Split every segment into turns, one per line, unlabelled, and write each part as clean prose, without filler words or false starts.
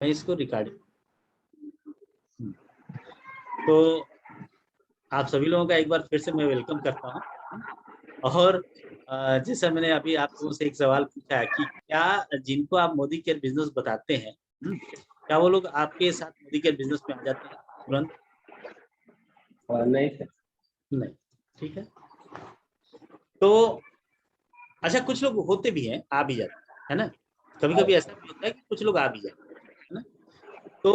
मैं इसको रिकॉर्डिंग। तो आप सभी लोगों का एक बार फिर से मैं वेलकम करता हूँ। और जैसा मैंने अभी आप लोगों से एक सवाल पूछा है कि क्या जिनको आप मोदी केयर बिजनेस बताते हैं, क्या वो लोग आपके साथ मोदी केयर बिजनेस में आ जाते हैं तुरंत?
नहीं सर।
नहीं। ठीक है। तो अच्छा, कुछ लोग होते भी हैं, आ भी जाते हैं, है ना। कभी कभी ऐसा भी होता है कि कुछ लोग आ भी जाते हैं, है ना। तो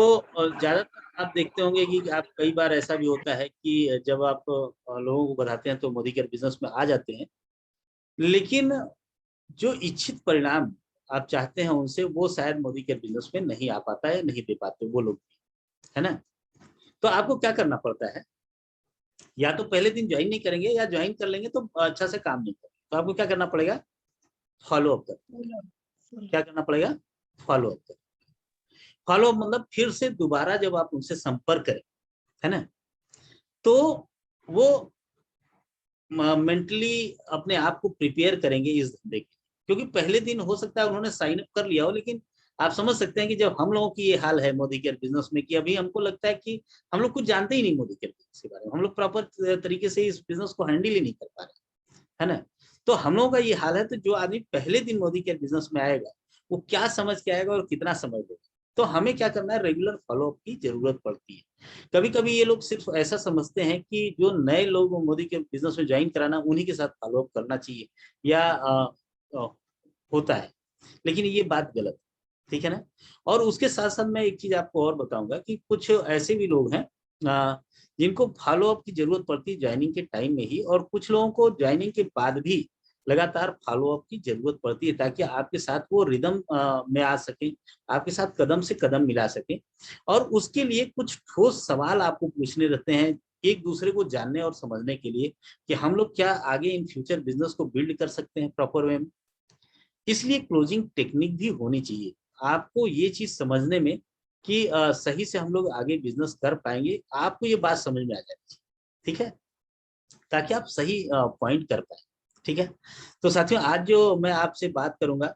ज्यादातर आप देखते होंगे कि आप कई बार ऐसा भी होता है कि जब आप लोगों को बताते हैं तो मोदी केयर बिजनेस में आ जाते हैं, लेकिन जो इच्छित परिणाम आप चाहते हैं उनसे, वो शायद मोदी केयर बिजनेस में नहीं आ पाता है, नहीं दे पाते वो लोग, है ना। तो आपको क्या करना पड़ता है, या तो पहले दिन ज्वाइन नहीं करेंगे, या ज्वाइन कर लेंगे तो अच्छा से काम नहीं करेंगे। तो आपको क्या करना पड़ेगा, फॉलो अप कर। क्या करना पड़ेगा, फॉलो अप कर। फॉलो अप मतलब फिर से दोबारा जब आप उनसे संपर्क करें, है ना, तो वो मेंटली अपने आप को प्रिपेयर करेंगे इस धंधे के। क्योंकि पहले दिन हो सकता है उन्होंने साइन अप कर लिया हो, लेकिन आप समझ सकते हैं कि जब हम लोगों की ये हाल है मोदी केयर बिजनेस में, कि अभी हमको लगता है कि हम लोग कुछ जानते ही नहीं मोदी केयर बिजनेस के बारे में, हम लोग प्रॉपर तरीके से इस बिजनेस को हैंडल ही नहीं कर पा रहे, है ना। तो हम लोगों का ये हाल है। तो जो आदमी पहले दिन मोदी केयर बिजनेस में आएगा, वो क्या समझ के आएगा और कितना समझ लेगा। तो हमें क्या करना है, रेगुलर फॉलोअप की जरूरत पड़ती है। कभी कभी ये लोग सिर्फ ऐसा समझते हैं कि जो नए लोग मोदी के बिजनेस में ज्वाइन कराना, उन्हीं के साथ फॉलोअप करना चाहिए, या अ, होता है, लेकिन ये बात गलत है। ठीक है ना। और उसके साथ साथ मैं एक चीज आपको और बताऊंगा कि कुछ ऐसे भी लोग हैं जिनको फॉलोअप की जरूरत पड़ती है ज्वाइनिंग के टाइम में ही, और कुछ लोगों को ज्वाइनिंग के बाद भी लगातार फॉलोअप की जरूरत पड़ती है, ताकि आपके साथ वो रिदम में आ सके, आपके साथ कदम से कदम मिला सके। और उसके लिए कुछ ठोस सवाल आपको पूछने रहते हैं, एक दूसरे को जानने और समझने के लिए, कि हम लोग क्या आगे इन फ्यूचर बिजनेस को बिल्ड कर सकते हैं प्रॉपर वे में। इसलिए क्लोजिंग टेक्निक भी होनी चाहिए आपको, ये चीज समझने में कि सही से हम लोग आगे बिजनेस कर पाएंगे, आपको ये बात समझ में आ जाती है। ठीक है, ताकि आप सही पॉइंट कर पाए। ठीक है। तो साथियों, आज जो मैं आपसे बात करूंगा,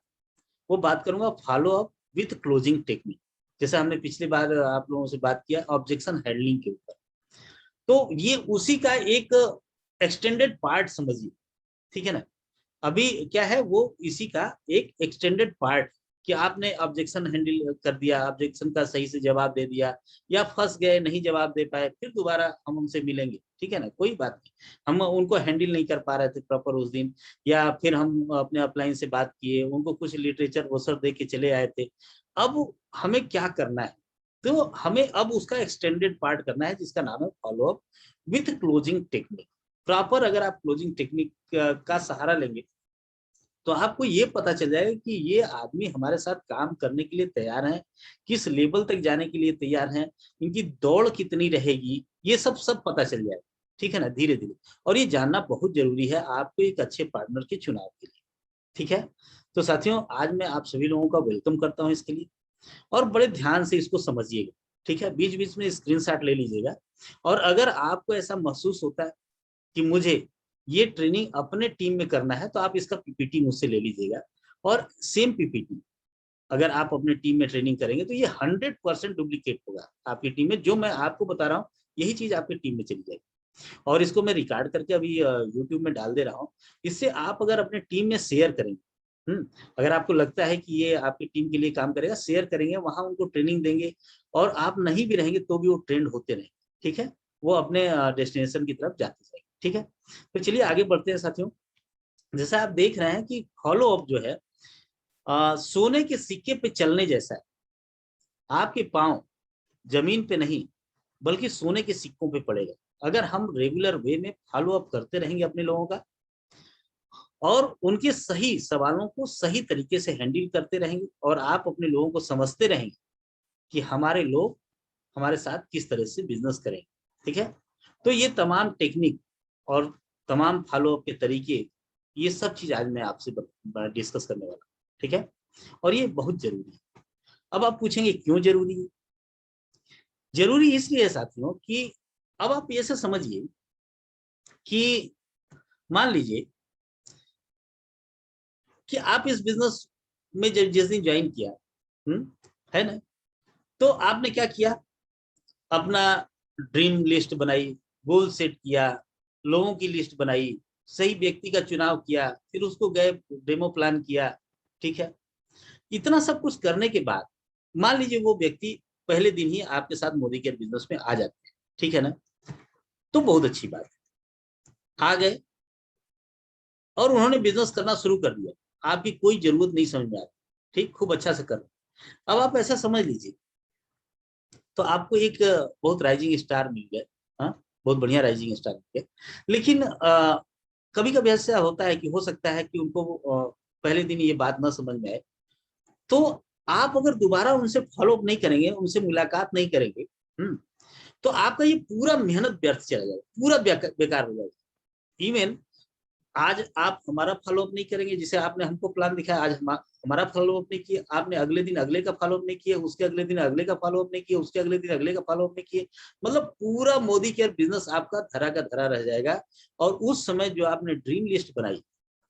वो बात करूंगा follow up with closing technique. जैसे हमने पिछली बार आप लोगों से बात किया ऑब्जेक्शन हैंडलिंग के ऊपर, तो ये उसी का एक एक्सटेंडेड पार्ट समझिए। ठीक है ना। अभी क्या है, वो इसी का एक एक्सटेंडेड पार्ट, कि आपने ऑब्जेक्शन हैंडल कर दिया, ऑब्जेक्शन का सही से जवाब दे दिया, या फंस गए, नहीं जवाब दे पाए, फिर दोबारा हम उनसे मिलेंगे। ठीक है ना, कोई बात नहीं, हम उनको हैंडल नहीं कर पा रहे थे प्रॉपर उस दिन, या फिर हम अपने अपलाइन से बात किए, उनको कुछ लिटरेचर वो सब दे के चले आए थे। अब हमें क्या करना है, तो हमें अब उसका एक्सटेंडेड पार्ट करना है, जिसका नाम है follow up with closing technique. Proper अगर आप क्लोजिंग टेक्निक का सहारा लेंगे, तो आपको ये पता चल जाएगा कि ये आदमी हमारे साथ काम करने के लिए तैयार हैं, किस लेवल तक जाने के लिए तैयार हैं, इनकी दौड़ कितनी रहेगी, ये सब सब पता चल जाएगा। ठीक है ना, धीरे धीरे। और ये जानना बहुत जरूरी है आपको एक अच्छे पार्टनर के चुनाव के लिए। ठीक है। तो साथियों, आज मैं आप सभी लोगों का वेलकम करता हूँ इसके लिए, और बड़े ध्यान से इसको समझिएगा। ठीक है, बीच बीच में स्क्रीनशॉट ले लीजिएगा। और अगर आपको ऐसा महसूस होता है कि मुझे ये ट्रेनिंग अपने टीम में करना है, तो आप इसका पीपीटी मुझसे ले लीजिएगा। और सेम पीपीटी अगर आप अपने टीम में ट्रेनिंग करेंगे, तो ये 100% डुप्लीकेट होगा आपकी टीम में। जो मैं आपको बता रहा हूँ, यही चीज आपकी टीम में चली जाएगी। और इसको मैं रिकॉर्ड करके अभी यूट्यूब में डाल दे रहा हूँ। इससे आप अगर अपने टीम में शेयर करेंगे, अगर आपको लगता है कि ये आपकी टीम के लिए काम करेगा, शेयर करेंगे, वहां उनको ट्रेनिंग देंगे, और आप नहीं भी रहेंगे तो भी वो ट्रेंड होते रहेंगे। ठीक है, वो अपने डेस्टिनेशन की तरफ जाते जाएंगे। ठीक है। तो चलिए आगे बढ़ते हैं साथियों। जैसा आप देख रहे हैं कि फॉलो अप जो है सोने के सिक्के पे चलने जैसा है। आपके पांव जमीन पे नहीं, बल्कि सोने के सिक्कों पे पड़ेगा, अगर हम रेगुलर वे में फॉलो अप करते रहेंगे अपने लोगों का, और उनके सही सवालों को सही तरीके से हैंडल करते रहेंगे, और आप अपने लोगों को समझते रहेंगे कि हमारे लोग हमारे साथ किस तरह से बिजनेस करेंगे। ठीक है। तो ये तमाम टेक्निक और तमाम फॉलो अप के तरीके, ये सब चीज आज मैं आपसे डिस्कस करने वाला हूँ। ठीक है। और ये बहुत जरूरी है। अब आप पूछेंगे क्यों जरूरी है। जरूरी इसलिए है साथियों कि अब आप ये से समझिए कि मान लीजिए कि आप इस बिजनेस में जब जिस दिन ज्वाइन किया, है ना, तो आपने क्या किया, अपना ड्रीम लिस्ट बनाई, गोल सेट किया, लोगों की लिस्ट बनाई, सही व्यक्ति का चुनाव किया, फिर उसको गए डेमो प्लान किया। ठीक है, इतना सब कुछ करने के बाद मान लीजिए वो व्यक्ति पहले दिन ही आपके साथ मोदी केयर बिजनेस में आ जाते हैं, ठीक है ना, तो बहुत अच्छी बात है, आ गए और उन्होंने बिजनेस करना शुरू कर दिया, आपकी कोई जरूरत नहीं समझ में आ रही, ठीक, खूब अच्छा से कर रहे। अब आप ऐसा समझ लीजिए, तो आपको एक बहुत राइजिंग स्टार मिल गया, हाँ, बहुत बढ़िया राइजिंग स्टार मिल गया, लेकिन कभी कभी ऐसा होता है कि हो सकता है कि उनको पहले दिन ये बात ना समझ में आए, तो आप अगर दोबारा उनसे फॉलो अप नहीं करेंगे, उनसे मुलाकात नहीं करेंगे, तो आपका ये पूरा मेहनत व्यर्थ चला जाएगा, पूरा बेकार हो जाएगा। इवन आज आप हमारा फॉलो अप नहीं करेंगे, जिसे आपने हमको प्लान दिखाया, आज हमारा फॉलो अप नहीं किया आपने, अगले दिन अगले का फॉलो अप नहीं किया, उसके अगले दिन अगले का फॉलो अप नहीं किया, उसके अगले दिन अगले का फॉलो अप नहीं किए, मतलब पूरा मोदी केयर बिजनेस आपका धरा का धरा रह जाएगा। और उस समय जो आपने ड्रीम लिस्ट बनाई,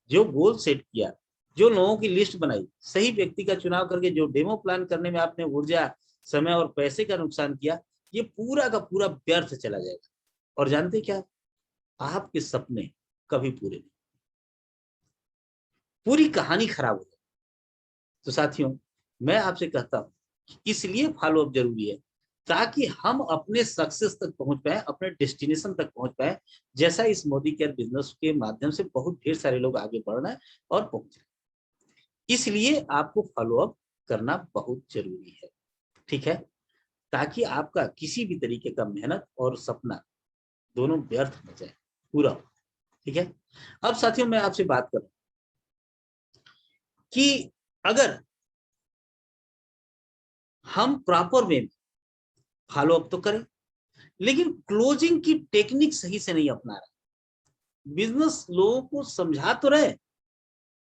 जो गोल सेट किया, जो लोगों की लिस्ट बनाई, सही व्यक्ति का चुनाव करके जो डेमो प्लान करने में आपने ऊर्जा, समय और पैसे का नुकसान किया, ये पूरा का पूरा व्यर्थ चला जाएगा। और जानते क्या, आपके सपने कभी पूरे नहीं, पूरी कहानी खराब हो जाए। तो साथियों, मैं आपसे कहता हूं कि इसलिए फॉलो अप जरूरी है, ताकि हम अपने सक्सेस तक पहुंच पाए, अपने डेस्टिनेशन तक पहुंच पाए, जैसा इस मोदी केयर बिजनेस के माध्यम से बहुत ढेर सारे लोग आगे बढ़ रहे हैं और पहुंच रहे हैं। इसलिए आपको फॉलो अप करना बहुत जरूरी है, ठीक है, ताकि आपका किसी भी तरीके का मेहनत और सपना दोनों व्यर्थ न जाए, पूरा हो। ठीक है, अब साथियों मैं आपसे बात करूं कि अगर हम प्रॉपर वे में फॉलो अप तो करें, लेकिन क्लोजिंग की टेक्निक सही से नहीं अपना रहे, बिजनेस लोगों को समझा तो रहे,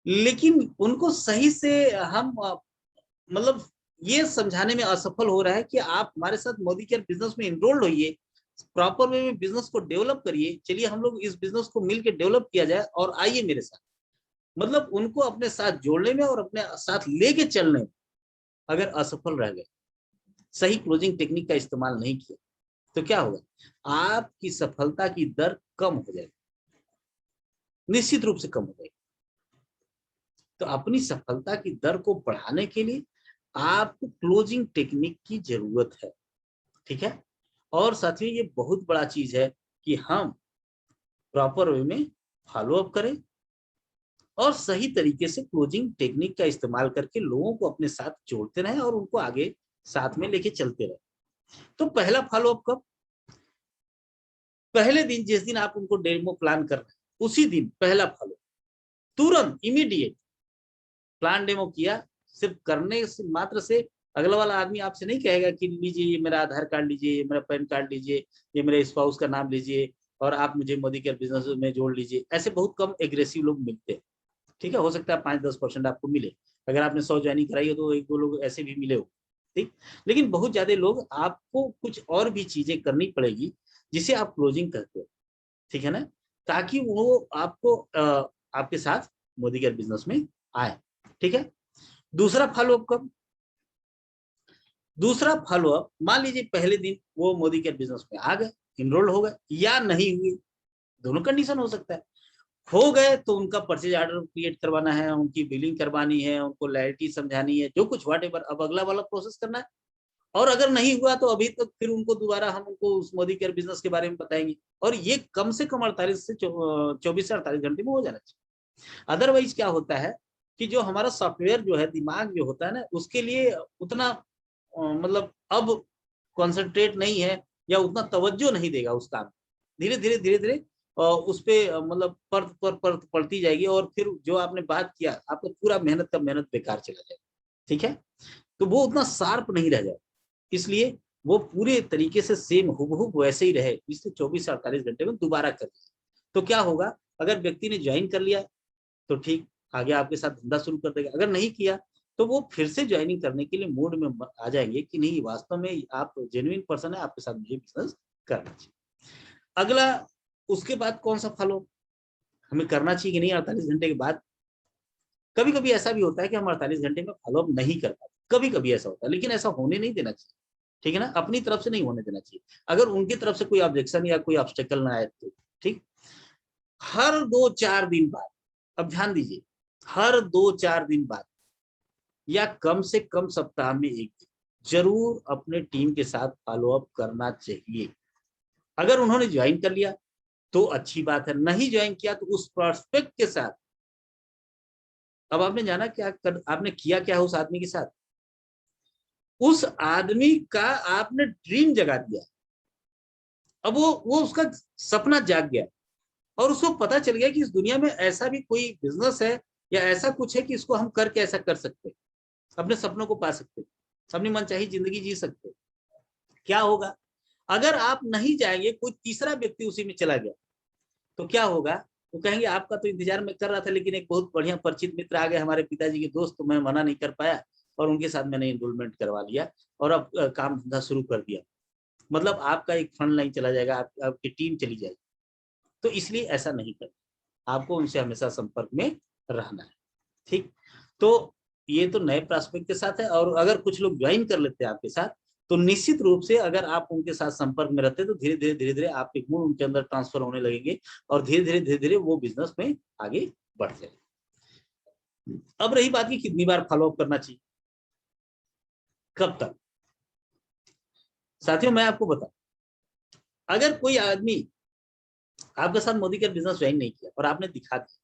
लेकिन उनको सही से हम मतलब ये समझाने में असफल हो रहा है कि आप हमारे साथ मोदी केयर बिजनेस में इनरोल्ड होइए, प्रॉपर वे में बिजनेस को डेवलप करिए, चलिए हम लोग इस बिजनेस को मिलकर डेवलप किया जाए और आइए मेरे साथ, मतलब उनको अपने साथ जोड़ने में और अपने साथ लेके चलने में अगर असफल रह गए, सही क्लोजिंग टेक्निक का इस्तेमाल नहीं किया, तो क्या होगा, आपकी सफलता की दर कम हो जाएगी, निश्चित रूप से कम हो जाएगी। तो अपनी सफलता की दर को बढ़ाने के लिए आपको क्लोजिंग टेक्निक की जरूरत है, ठीक है। और साथ ही ये बहुत बड़ा चीज है कि हम प्रॉपर वे में फॉलो अप करें और सही तरीके से क्लोजिंग टेक्निक का इस्तेमाल करके लोगों को अपने साथ जोड़ते रहें और उनको आगे साथ में लेके चलते रहें। तो पहला फॉलो अप कब, पहले दिन, जिस दिन आप उनको डेमो प्लान कर रहे हैं उसी दिन पहला फॉलो, तुरंत इमीडिएट प्लान डेमो किया, सिर्फ करने से मात्र से अगला वाला आदमी आपसे नहीं कहेगा कि लीजिए ये मेरा आधार कार्ड लीजिए, ये मेरा पैन कार्ड लीजिए, ये मेरे स्पाउस का नाम लीजिए और आप मुझे मोदी केयर बिजनेस में जोड़ लीजिए। ऐसे बहुत कम एग्रेसिव लोग मिलते हैं, ठीक है, हो सकता है 5-10% आपको मिले, अगर आपने 100 ज्वाइनिंग कराई हो तो 1-2 लोग ऐसे भी मिले हो, ठीक, लेकिन बहुत ज्यादा लोग, आपको कुछ और भी चीजें करनी पड़ेगी जिसे आप क्लोजिंग करते हो, ठीक है ना, ताकि वो आपको आपके साथ मोदी केयर बिजनेस में आए, ठीक है। दूसरा फॉलो अप कब, दूसरा फॉलो अप, मान लीजिए पहले दिन वो मोदी केयर बिजनेस में आ गए, इनरोल हो गए या नहीं हुए, दोनों कंडीशन हो सकता है। हो गए तो उनका परचेज ऑर्डर क्रिएट करवाना है, उनकी बिलिंग करवानी है, उनको लायल्टी समझानी है, जो कुछ व्हाट एवर, अब अगला वाला प्रोसेस करना है। और अगर नहीं हुआ तो अभी तक फिर उनको दोबारा हम उनको उस मोदी केयर बिजनेस के बारे में बताएंगे, और ये कम से कम 24 से 48 घंटे में हो जाना चाहिए। अदरवाइज क्या होता है कि जो हमारा सॉफ्टवेयर जो है, दिमाग जो होता है ना, उसके लिए उतना मतलब अब कॉन्सेंट्रेट नहीं है या उतना तवज्जो नहीं देगा उस काम, धीरे धीरे धीरे धीरे उस पे मतलब परत पर परत पड़ती जाएगी, और फिर जो आपने बात किया, आपका पूरा मेहनत का मेहनत बेकार चला जाएगा, ठीक है, तो वो उतना शार्प नहीं रह जाए, इसलिए वो पूरे तरीके से सेम हुबहू वैसे ही रहे, इसलिए 24 से 48 घंटे में दोबारा कर दीजिए। तो क्या होगा, अगर व्यक्ति ने ज्वाइन कर लिया तो ठीक, आगे आपके साथ धंधा शुरू कर देगा, अगर नहीं किया तो वो फिर से ज्वाइनिंग करने के लिए मूड में आ जाएंगे कि नहीं, वास्तव में आप जेन्युइन पर्सन है, आपके साथ मुझे बिजनेस करना चाहिए। अगला, उसके बाद कौन सा फॉलो हमें करना चाहिए कि नहीं 48 घंटे के बाद, कभी कभी ऐसा भी होता है कि हम 48 घंटे में फॉलो अप नहीं कर पाते, कभी कभी ऐसा होता है, लेकिन ऐसा होने नहीं देना चाहिए। ठीक है ना, अपनी तरफ से नहीं होने देना चाहिए। अगर उनकी तरफ से कोई ऑब्जेक्शन या कोई ऑब्स्टेकल ना आए तो ठीक। हर 2-4 दिन बाद, अब ध्यान दीजिए, हर 2-4 दिन बाद या कम से कम सप्ताह में एक दिन जरूर अपने टीम के साथ फॉलो अप करना चाहिए। अगर उन्होंने ज्वाइन कर लिया तो अच्छी बात है, नहीं ज्वाइन किया तो उस प्रोस्पेक्ट के साथ, अब आपने जाना क्या आपने किया क्या है उस आदमी के साथ, उस आदमी का आपने ड्रीम जगा दिया। अब वो उसका सपना जाग गया और उसको पता चल गया कि इस दुनिया में ऐसा भी कोई बिजनेस है या ऐसा कुछ है कि इसको हम करके ऐसा कर सकते हैं, अपने सपनों को पा सकते हैं, अपनी मनचाही जिंदगी जी सकते हैं। क्या होगा अगर आप नहीं जाएंगे, कोई तीसरा व्यक्ति उसी में चला गया तो क्या होगा, वो कहेंगे आपका तो इंतजार में कर रहा था, लेकिन एक बहुत बढ़िया परिचित मित्र आ गए हमारे पिताजी के दोस्त, तो मैं मना नहीं कर पाया और उनके साथ मैंने इनरोलमेंट करवा लिया और अब काम धंधा शुरू कर दिया। मतलब आपका एक फंड लाइन चला जाएगा, आपकी टीम चली जाएगी। तो इसलिए ऐसा नहीं करना, आपको उनसे हमेशा संपर्क में रहना है। ठीक, तो ये तो नए प्रोस्पेक्ट के साथ है। और अगर कुछ लोग ज्वाइन कर लेते हैं आपके साथ, तो निश्चित रूप से अगर आप उनके साथ संपर्क में रहते हैं तो धीरे धीरे आपके गुण उनके अंदर ट्रांसफर होने लगेंगे और धीरे धीरे वो बिजनेस में आगे बढ़ जाएगा। अब रही बात की कितनी बार फॉलोअप करना चाहिए, कब तक। साथियों मैं आपको बताऊं, अगर कोई आदमी आपके साथ मोदी का बिजनेस ज्वाइन नहीं किया और आपने दिखा दिया,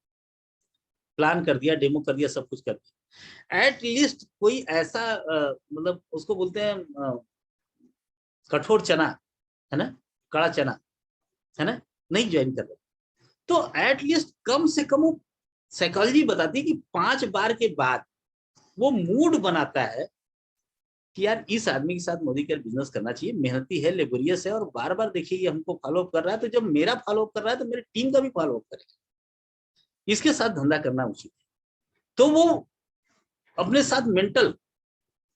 प्लान कर दिया, डेमो कर दिया, सब कुछ कर दिया, एट लीस्ट कोई ऐसा मतलब उसको बोलते हैं कठोर चना, है ना, कड़ा चना, है ना, नहीं ज्वाइन कर रहे, तो एट लीस्ट कम से कम वो साइकोलॉजी बताती है कि 5 बार के बाद वो मूड बनाता है कि यार इस आदमी के साथ मोदी केयर बिजनेस करना चाहिए, मेहनती है, लेबोरियस है और बार बार देखिए ये हमको फॉलोअप कर रहा है, तो जब मेरा फॉलोअप कर रहा है तो मेरी टीम का भी फॉलोअप करेगा, इसके साथ धंधा करना उचित है। तो वो अपने साथ मेंटल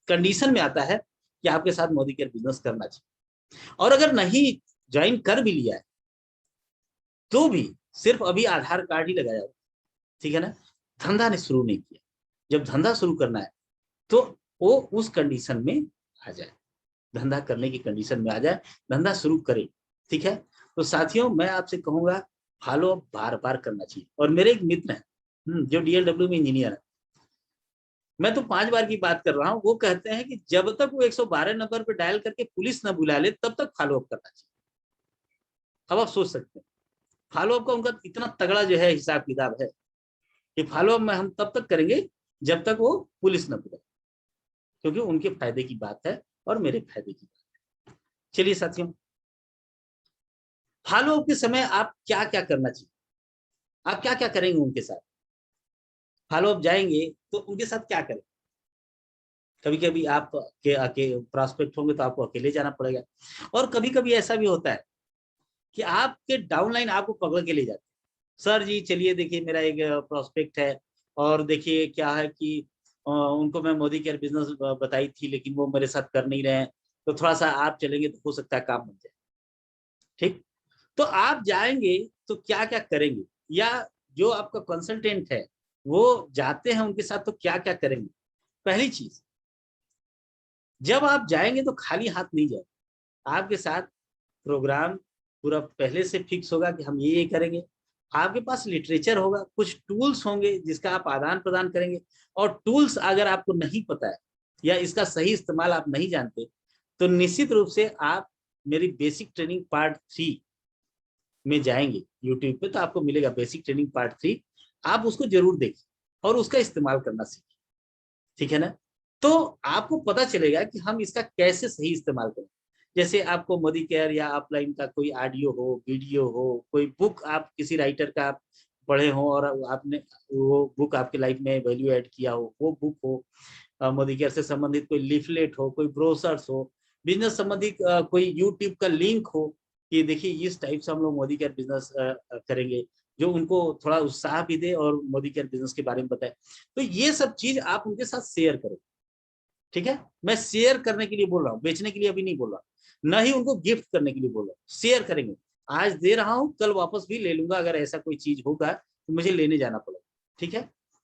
कंडीशन में आता है कि आपके साथ मोदी केयर बिजनेस करना चाहिए। और अगर नहीं ज्वाइन कर भी लिया है तो भी सिर्फ अभी आधार कार्ड ही लगाया, ठीक है ना, धंधा ने शुरू नहीं किया। जब धंधा शुरू करना है तो वो उस कंडीशन में आ जाए, धंधा करने की कंडीशन में आ जाए, धंधा शुरू करे। ठीक है, तो साथियों मैं आपसे कहूंगा फॉलो अप बार बार करना चाहिए। और मेरे एक मित्र हैं जो DLW में इंजीनियर है, मैं तो 5 बार की बात कर रहा हूँ, वो कहते हैं कि जब तक वो 112 नंबर पर डायल करके पुलिस न बुला ले तब तक फॉलो अप करना चाहिए। अब आप सोच सकते हैं फॉलो अप का उनका इतना तगड़ा जो है हिसाब किताब है कि फॉलो अप में हम तब तक करेंगे जब तक वो पुलिस न बुलाए, क्योंकि उनके फायदे की बात है और मेरे फायदे की बात है। चलिए साथियों, फॉलो अप के समय आप क्या क्या करना चाहिए, आप क्या क्या करेंगे उनके साथ, फॉलो अप जाएंगे तो उनके साथ क्या करें। कभी कभी आप के प्रोस्पेक्ट होंगे तो आपको अकेले जाना पड़ेगा, और कभी कभी ऐसा भी होता है कि आपके डाउनलाइन आपको पकड़ के ले जाते हैं, सर जी चलिए देखिए मेरा एक प्रोस्पेक्ट है और देखिए क्या है कि उनको मैं मोदी केयर बिजनेस बताई थी लेकिन वो मेरे साथ कर नहीं रहे हैं, तो थोड़ा सा आप चलेंगे तो हो सकता है काम बन जाए। ठीक, तो आप जाएंगे तो क्या क्या करेंगे, या जो आपका कंसल्टेंट है वो जाते हैं उनके साथ तो क्या क्या करेंगे। पहली चीज, जब आप जाएंगे तो खाली हाथ नहीं जाए, आपके साथ प्रोग्राम पूरा पहले से फिक्स होगा कि हम ये करेंगे, आपके पास लिटरेचर होगा, कुछ टूल्स होंगे जिसका आप आदान प्रदान करेंगे। और टूल्स अगर आपको नहीं पता है या इसका सही इस्तेमाल आप नहीं जानते तो निश्चित रूप से आप मेरी बेसिक ट्रेनिंग पार्ट 3 में जाएंगे यूट्यूब पे तो आपको मिलेगा बेसिक ट्रेनिंग पार्ट 3, आप उसको जरूर देखिए और उसका इस्तेमाल करना सीखिए। ठीक है ना, तो आपको पता चलेगा कि हम इसका कैसे सही इस्तेमाल करें। जैसे आपको मोदी केयर या अपलाइन का कोई ऑडियो हो, वीडियो हो, कोई बुक आप किसी राइटर का आप पढ़े हो और आपने वो बुक आपके लाइफ में वैल्यू ऐड किया हो, वो बुक हो, मोदी केयर से संबंधित कोई लिफलेट हो, कोई ब्रोशर्स हो, बिजनेस संबंधित कोई यूट्यूब का लिंक हो कि देखिए इस टाइप से हम लोग मोदी केयर बिजनेस करेंगे, जो उनको थोड़ा उत्साह भी दे और मोदी केयर बिजनेस के बारे में बताए। तो ये सब चीज आप उनके साथ शेयर करें। ठीक है, मैं शेयर करने के लिए बोल रहा हूँ, बेचने के लिए अभी नहीं बोल रहा, न ही उनको गिफ्ट करने के लिए बोल रहा हूँ, शेयर करेंगे। आज दे रहा हूँ कल वापस भी ले लूंगा, अगर ऐसा कोई चीज होगा तो मुझे लेने जाना पड़ेगा। ठीक है,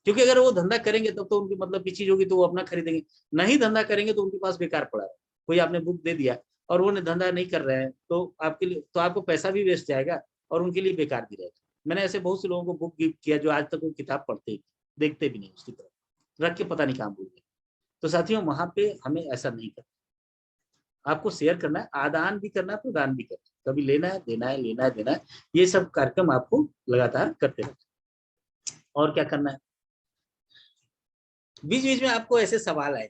क्योंकि अगर वो धंधा करेंगे तब तो उनकी मतलब की चीज होगी तो वो अपना खरीदेंगे, नहीं धंधा करेंगे तो उनके पास बेकार पड़ा है। कोई आपने बुक दे दिया और वो धंधा नहीं कर रहे हैं, तो आपके लिए तो आपको पैसा भी वेस्ट जाएगा और उनके लिए बेकार भी रहेगा। मैंने ऐसे बहुत से लोगों को बुक गिफ्ट किया जो आज तक वो किताब पढ़ते ही देखते भी नहीं, उसकी तरफ रख के पता नहीं कहाँ भूल गए। तो साथियों वहां पे हमें ऐसा नहीं करना, आपको शेयर करना है, आदान भी करना है, प्रदान भी करना है, कभी लेना है, देना है, लेना है, देना है, ये सब कार्यक्रम आपको लगातार करते रहना। और क्या करना है, बीच बीच में आपको ऐसे सवाल आए,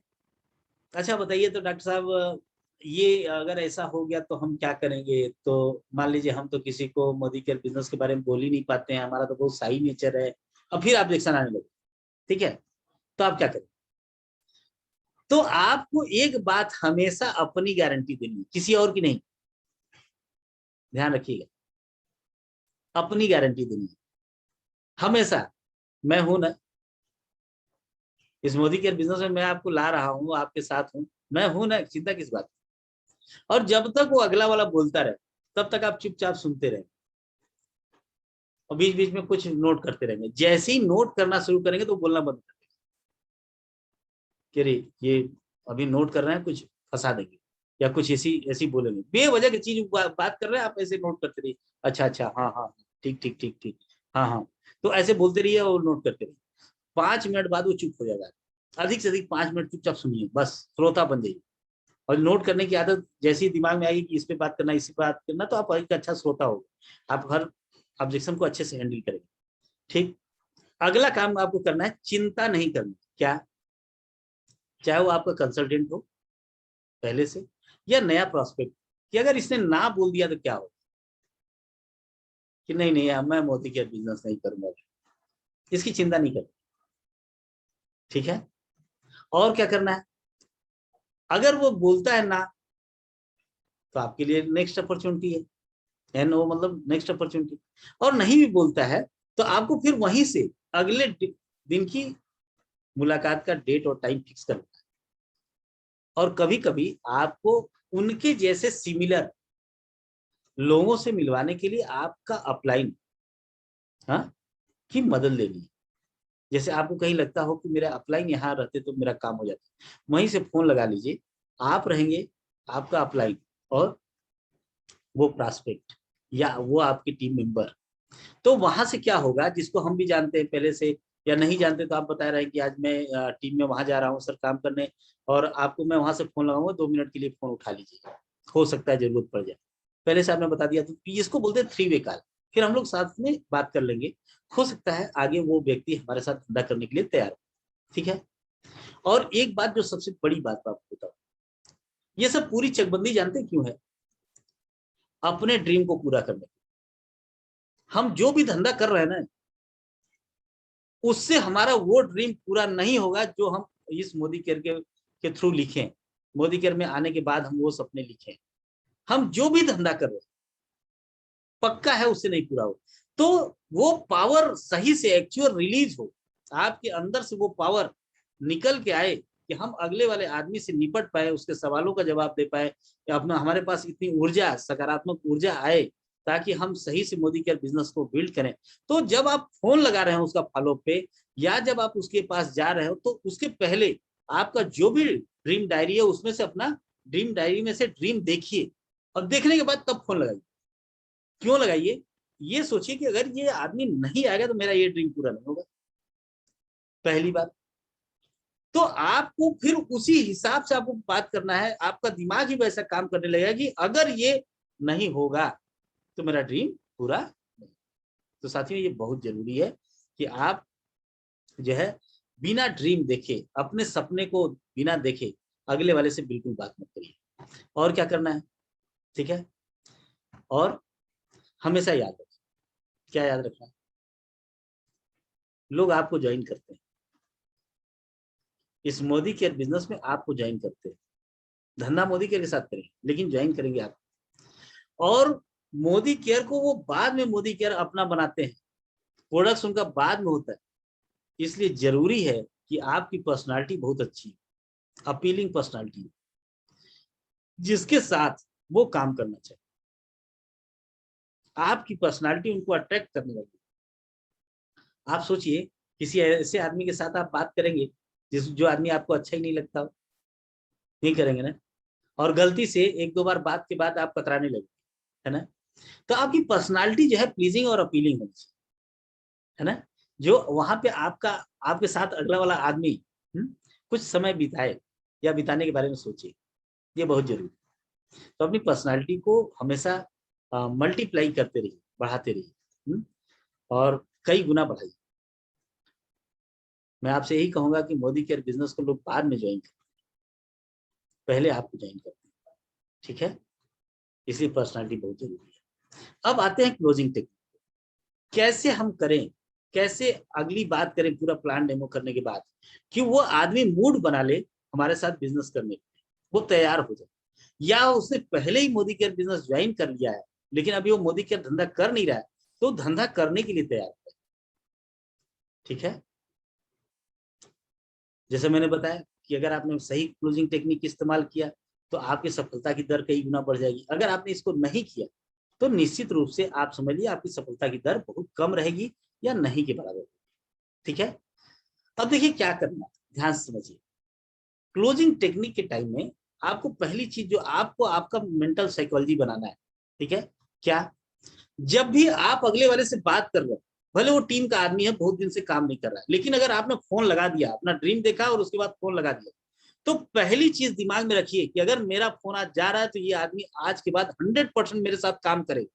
अच्छा बताइए तो डॉक्टर साहब ये अगर ऐसा हो गया तो हम क्या करेंगे, तो मान लीजिए हम तो किसी को मोदी केयर बिजनेस के बारे में बोल ही नहीं पाते हैं, हमारा तो बहुत शाई नेचर है, और फिर ऑब्जेक्शन आने लगे, ठीक है, तो आप क्या करें। तो आपको एक बात हमेशा अपनी गारंटी देनी है, किसी और की नहीं, ध्यान रखिएगा, अपनी गारंटी देनी है हमेशा। मैं हूं ना इस मोदी केयर बिजनेस में, मैं आपको ला रहा हूं, आपके साथ हूं, मैं हूं ना, चिंता किस बात। और जब तक वो अगला वाला बोलता रहे तब तक आप चुपचाप सुनते रहे और बीच बीच में कुछ नोट करते रहेंगे। जैसे ही नोट करना शुरू करेंगे तो बोलना बंद कर देंगे कि अरे ये अभी नोट कर रहे हैं, कुछ फंसा देंगे या कुछ ऐसी ऐसी बोलेंगे, बेवजह की चीज बात कर रहे हैं आप, ऐसे नोट करते रहिए, अच्छा अच्छा, हाँ हाँ, ठीक ठीक ठीक ठीक, हाँ हाँ, तो ऐसे बोलते रहिए और नोट करते रहिए। 5 मिनट बाद वो चुप हो जाएगा, अधिक से अधिक 5 मिनट चुपचाप सुनिए, बस श्रोता बन जाइए। और नोट करने की आदत जैसी दिमाग में आएगी कि इस पे बात करना, इस पे बात करना, तो आप एक अच्छा श्रोता होगा, आप हर ऑब्जेक्शन को अच्छे से हैंडल करेंगे। ठीक, अगला काम आपको करना है, चिंता नहीं करनी। क्या, चाहे वो आपका कंसल्टेंट हो पहले से या नया प्रोस्पेक्ट, कि अगर इसने ना बोल दिया तो क्या हो, कि नहीं नहीं यार मैं मोदी केयर बिजनेस नहीं करूंगा, इसकी चिंता नहीं करनी, ठीक है। और क्या करना है, अगर वो बोलता है ना तो आपके लिए नेक्स्ट अपॉर्चुनिटी है, नो मतलब नेक्स्ट अपॉर्चुनिटी। और नहीं भी बोलता है तो आपको फिर वहीं से अगले दिन की मुलाकात का डेट और टाइम फिक्स करना है। और कभी कभी आपको उनके जैसे सिमिलर लोगों से मिलवाने के लिए आपका अपलाइन, हाँ, की मदद लेनी है। जैसे आपको कहीं लगता हो कि मेरा अपलाइन यहाँ रहते तो मेरा काम हो जाता, वहीं से फोन लगा लीजिए, आप रहेंगे, आपका अपलाइन और वो प्रॉस्पेक्ट या वो आपकी टीम मेंबर। तो वहां से क्या होगा, जिसको हम भी जानते हैं पहले से या नहीं जानते, तो आप बता रहे हैं कि आज मैं टीम में वहां जा रहा हूँ सर काम करने, और आपको मैं वहां से फोन लगाऊंगा, 2 मिनट के लिए फोन उठा लीजिए, हो सकता है जरूरत पड़ जाए, पहले से आपने बता दिया। तो इसको बोलते हैं 3 वे कॉल, फिर हम लोग साथ में बात कर लेंगे, हो सकता है आगे वो व्यक्ति हमारे साथ धंधा करने के लिए तैयार हो, ठीक है। और एक बात जो सबसे बड़ी बात आपको बताऊं, ये सब पूरी चकबंदी जानते क्यों है, अपने ड्रीम को पूरा करने। हम जो भी धंधा कर रहे हैं ना, उससे हमारा वो ड्रीम पूरा नहीं होगा जो हम इस मोदी केयर के थ्रू लिखे, मोदी केयर में आने के बाद हम वो सपने लिखे। हम जो भी धंधा कर रहे हैं पक्का है उससे नहीं पूरा हो, तो वो पावर सही से एक्चुअल रिलीज हो, आपके अंदर से वो पावर निकल के आए कि हम अगले वाले आदमी से निपट पाए, उसके सवालों का जवाब दे पाए, या अपना हमारे पास इतनी ऊर्जा, सकारात्मक ऊर्जा आए ताकि हम सही से मोदी केयर बिजनेस को बिल्ड करें। तो जब आप फोन लगा रहे हो उसका फॉलो पे, या जब आप उसके पास जा रहे हो, तो उसके पहले आपका जो भी ड्रीम डायरी है उसमें से अपना ड्रीम डायरी में से ड्रीम देखिए, और देखने के बाद तब फोन लगाइए। क्यों लगाइए, ये सोचिए कि अगर ये आदमी नहीं आएगा तो मेरा ये ड्रीम पूरा नहीं होगा, पहली बात। तो आपको फिर उसी हिसाब से आपको बात करना है, आपका दिमाग ही वैसा काम करने लगेगा कि अगर ये नहीं होगा तो मेरा ड्रीम पूरा नहीं। तो साथियों ये बहुत जरूरी है कि आप जो है बिना ड्रीम देखे, अपने सपने को बिना देखे अगले वाले से बिल्कुल बात मत करिए। और क्या करना है, ठीक है। और हमेशा याद रखें, क्या याद रखना है, लोग आपको ज्वाइन करते हैं, इस मोदी केयर बिजनेस में आपको ज्वाइन करते हैं, धंधा मोदी केयर के साथ करेंगे लेकिन ज्वाइन करेंगे आप। और मोदी केयर को वो बाद में मोदी केयर अपना बनाते हैं, प्रोडक्ट्स उनका बाद में होता है। इसलिए जरूरी है कि आपकी पर्सनालिटी बहुत अच्छी, अपीलिंग पर्सनालिटी, जिसके साथ वो काम करना चाहिए, आपकी पर्सनालिटी उनको अट्रैक्ट करने लगी। आप सोचिए किसी ऐसे आदमी के साथ आप बात करेंगे जिस जो आदमी आपको अच्छा ही नहीं लगता हो, नहीं करेंगे ना। और गलती से एक दो बार बात के बाद आप कतराने लगे, है ना। तो आपकी पर्सनालिटी जो है प्लीजिंग और अपीलिंग होनी चाहिए, है ना। जो वहां पे आपका आपके साथ अगला वाला आदमी कुछ समय बिताए या बिताने के बारे में सोचे, ये बहुत जरूरी है। तो अपनी पर्सनालिटी को हमेशा मल्टीप्लाई करते रहिए, बढ़ाते रहिए, और कई गुना बढ़ाइए। मैं आपसे यही कहूंगा कि मोदी केयर बिजनेस को लोग बाद में ज्वाइन करें, पहले आपको ज्वाइन करते हैं, ठीक है। इसलिए पर्सनालिटी बहुत जरूरी है। अब आते हैं क्लोजिंग टेक्निक, कैसे हम करें, कैसे अगली बात करें पूरा प्लान डेमो करने के बाद कि वो आदमी मूड बना ले हमारे साथ बिजनेस करने के लिए, वो तैयार हो जाए। या उसने पहले ही मोदी केयर बिजनेस ज्वाइन कर लिया है लेकिन अभी वो मोदी केयर धंधा कर नहीं रहा है, तो धंधा करने के लिए तैयार है, ठीक है। जैसे मैंने बताया कि अगर आपने सही क्लोजिंग टेक्निक इस्तेमाल किया तो आपकी सफलता की दर कई गुना बढ़ जाएगी। अगर आपने इसको नहीं किया तो निश्चित रूप से आप समझिए आपकी सफलता की दर बहुत कम रहेगी या नहीं के बराबर, ठीक है। अब देखिए क्या करना है, ध्यान से समझिए। क्लोजिंग टेक्निक के टाइम में आपको पहली चीज जो आपको आपका मेंटल साइकोलॉजी बनाना है, ठीक है। क्या, जब भी आप अगले वाले से बात कर रहे हो, भले वो टीम का आदमी है, बहुत दिन से काम नहीं कर रहा है, लेकिन अगर आपने फोन लगा दिया, अपना ड्रीम देखा और उसके बाद फोन लगा दिया, तो पहली चीज दिमाग में रखिए कि अगर मेरा फोन आज जा रहा है तो ये आदमी आज के बाद 100% मेरे साथ काम करेगा।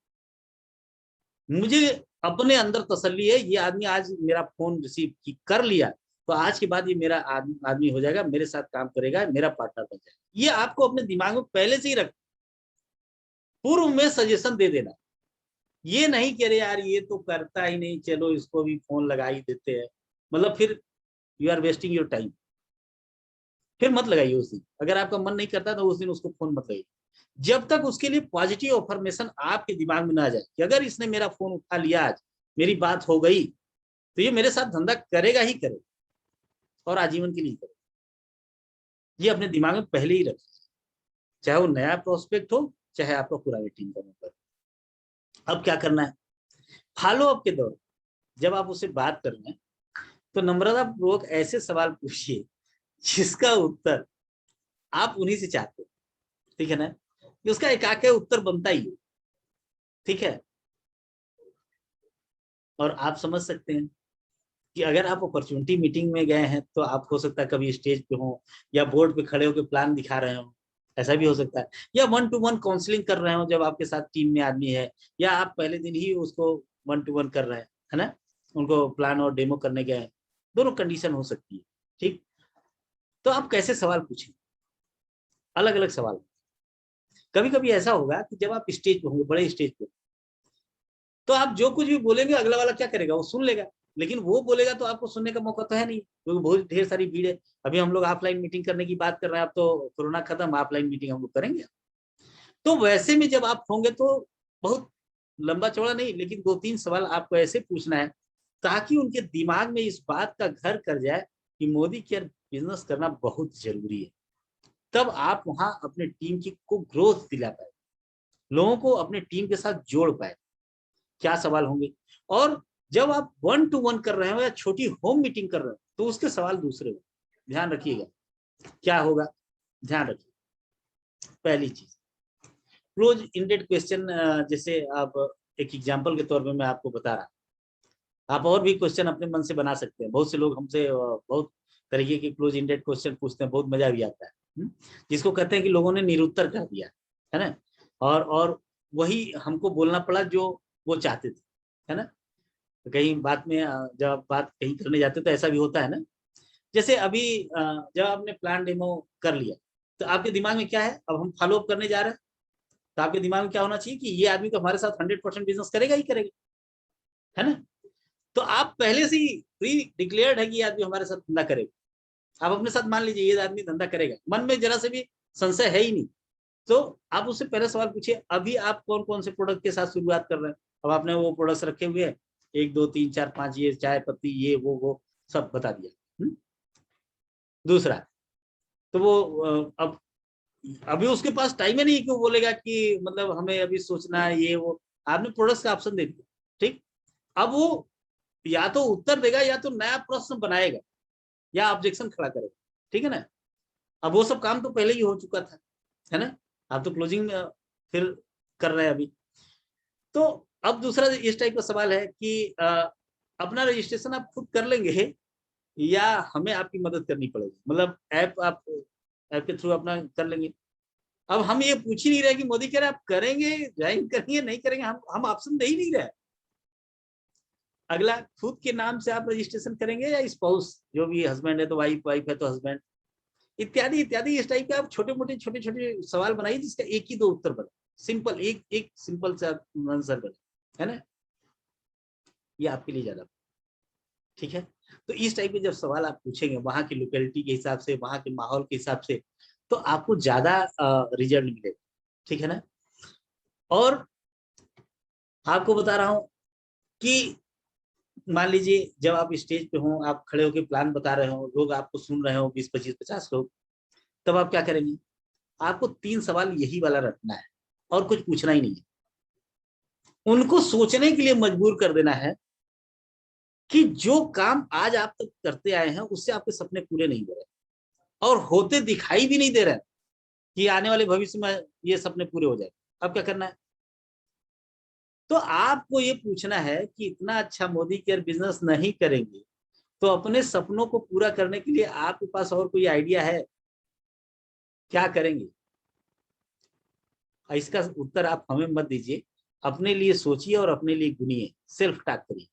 मुझे अपने अंदर तसल्ली है, ये आदमी आज मेरा फोन रिसीव कर लिया तो आज के बाद ये मेरा आदमी हो जाएगा, मेरे साथ काम करेगा, मेरा पार्टनर बन जाएगा। ये आपको अपने दिमाग में पहले से ही रख, पूर्व में सजेशन दे देना। ये नहीं कि अरे यार ये तो करता ही नहीं, चलो इसको भी फोन लगा ही देते हैं, मतलब फिर you are wasting your time. फिर मत लगाइए उस दिन, अगर आपका मन नहीं करता तो उस दिन उसको फोन मत लगाइए, जब तक उसके लिए पॉजिटिव इंफॉर्मेशन आपके दिमाग में ना आ जाए कि अगर इसने मेरा फोन उठा लिया आज, मेरी बात हो गई, तो ये मेरे साथ धंधा करेगा ही करेगा और आजीवन के लिए करेगा। ये अपने दिमाग में पहले ही रखें, चाहे वो नया प्रोस्पेक्ट हो चाहे आपका पुरानी टीम का मेंबर। अब क्या करना है, फॉलो अप के दौरान जब आप उससे बात कर रहे हैं तो नम्रता पूर्वक ऐसे सवाल पूछिए जिसका उत्तर आप उन्हीं से चाहते हो, ठीक है ना। उसका एकाक उत्तर बनता ही है, ठीक है। और आप समझ सकते हैं कि अगर आप अपॉर्चुनिटी मीटिंग में गए हैं तो आप हो सकता है कभी स्टेज पे हो या बोर्ड पे खड़े होकर प्लान दिखा रहे हो, ऐसा भी हो सकता है। या 1-to-1 काउंसलिंग कर रहे हो जब आपके साथ टीम में आदमी है, या आप पहले दिन ही उसको 1-to-1 कर रहे हैं, है ना, उनको प्लान और डेमो करने गए, दोनों कंडीशन हो सकती है, ठीक। तो आप कैसे सवाल पूछें, अलग अलग सवाल। कभी कभी ऐसा होगा कि जब आप स्टेज पे होंगे, बड़े स्टेज पे, तो आप जो कुछ भी बोलेंगे अगला वाला क्या करेगा, वो सुन लेगा, लेकिन वो बोलेगा तो आपको सुनने का मौका तो है नहीं क्योंकि बहुत ढेर सारी भीड़ है। अभी हम लोग ऑफलाइन मीटिंग करने की बात कर रहे हैं, अब तो कोरोना खत्म, ऑफलाइन मीटिंग हम लोग करेंगे। तो वैसे में जब आप होंगे तो बहुत लंबा चौड़ा नहीं, लेकिन 2-3 सवाल आपको ऐसे पूछना है ताकि उनके दिमाग में इस बात का घर कर जाए कि मोदी केयर बिजनेस करना बहुत जरूरी है। तब आप वहां अपने टीम की को ग्रोथ दिला पाए, लोगों को अपने टीम के साथ जोड़ पाए। क्या सवाल होंगे, और जब आप 1-to-1 कर रहे हो या छोटी होम मीटिंग कर रहे हो तो उसके सवाल दूसरे हो, ध्यान रखिएगा क्या होगा, ध्यान रखिए। पहली चीज क्लोज इंडेड क्वेश्चन, जैसे आप एक एग्जांपल के तौर पे मैं आपको बता रहा, आप और भी क्वेश्चन अपने मन से बना सकते हैं। बहुत से लोग हमसे बहुत तरीके के क्लोज इंडेड क्वेश्चन पूछते हैं, बहुत मजा भी आता है, जिसको कहते हैं कि लोगों ने निरुत्तर कर दिया, है ना, और वही हमको बोलना पड़ा जो वो चाहते थे, है ना। तो कहीं बात में जब आप बात कहीं करने जाते तो ऐसा भी होता है ना। जैसे अभी जब आपने प्लान डेमो कर लिया तो आपके दिमाग में क्या है, अब हम फॉलो अप करने जा रहे हैं, तो आपके दिमाग में क्या होना चाहिए कि ये आदमी तो हमारे साथ 100% बिजनेस करेगा ही करेगा, है ना। तो आप पहले से ही प्री डिक्लेयर्ड है कि ये आदमी हमारे साथ धंधा करेगा, आप अपने साथ मान लीजिए ये आदमी धंधा करेगा, मन में जरा से भी संशय है ही नहीं। तो आप उससे पहले सवाल पूछिए अभी आप कौन कौन से प्रोडक्ट के साथ शुरुआत कर रहे हैं। अब आपने वो प्रोडक्ट्स रखे हुए हैं 1 2 3 4 5, ये चाय पत्ती ये वो सब बता दिया। दूसरा, तो वो अब अभी उसके पास टाइम ही नहीं कि वो बोलेगा कि मतलब हमें अभी सोचना है ये वो, आपने प्रोडक्ट्स का ऑप्शन दे दिया, ठीक। अब वो या तो उत्तर देगा या तो नया प्रश्न बनाएगा या ऑब्जेक्शन खड़ा करेगा, ठीक है ना। अब वो सब काम तो पहले ही हो चुका था, है ना। आप तो क्लोजिंग फिर कर रहे हैं अभी। तो अब दूसरा इस टाइप का सवाल है कि अपना रजिस्ट्रेशन आप खुद कर लेंगे या हमें आपकी मदद करनी पड़ेगी, मतलब ऐप के थ्रू अपना कर लेंगे। अब हम ये पूछ ही नहीं रहे कि मोदी कह रहे आप करेंगे, ज्वाइन करेंगे, नहीं करेंगे, हम ऑप्शन दे ही नहीं रहे। अगला, खुद के नाम से आप रजिस्ट्रेशन करेंगे या स्पाउस, जो भी हस्बैंड है तो वाइफ, वाइफ है तो हस्बैंड, इत्यादि इत्यादि। इस टाइप के आप छोटे मोटे छोटे छोटे सवाल बनाइए जिसका एक ही दो उत्तर बने, सिंपल, एक एक सिंपल सा आंसर बने, है ना। ये आपके लिए ज्यादा ठीक है। तो इस टाइप के जब सवाल आप पूछेंगे वहां की लोकेलिटी के हिसाब से, वहां के माहौल के हिसाब से, तो आपको ज्यादा रिजल्ट मिलेगा, ठीक है ना। और आपको बता रहा हूं कि मान लीजिए जब आप स्टेज पे हो, आप खड़े होकर प्लान बता रहे हो, लोग आपको सुन रहे हो, 20, 25, 50 लोग, तब आप क्या करेंगे? आपको 3 सवाल यही वाला रखना है और कुछ पूछना ही नहीं है। उनको सोचने के लिए मजबूर कर देना है कि जो काम आज आप तक करते आए हैं उससे आपके सपने पूरे नहीं हो रहे और होते दिखाई भी नहीं दे रहे कि आने वाले भविष्य में ये सपने पूरे हो जाए। अब क्या करना है? तो आपको ये पूछना है कि इतना अच्छा मोदी केयर बिजनेस नहीं करेंगे तो अपने सपनों को पूरा करने के लिए आपके पास और कोई आइडिया है? क्या करेंगे? इसका उत्तर आप हमें मत दीजिए, अपने लिए सोचिए और अपने लिए गुनिए, सेल्फ टॉक करिए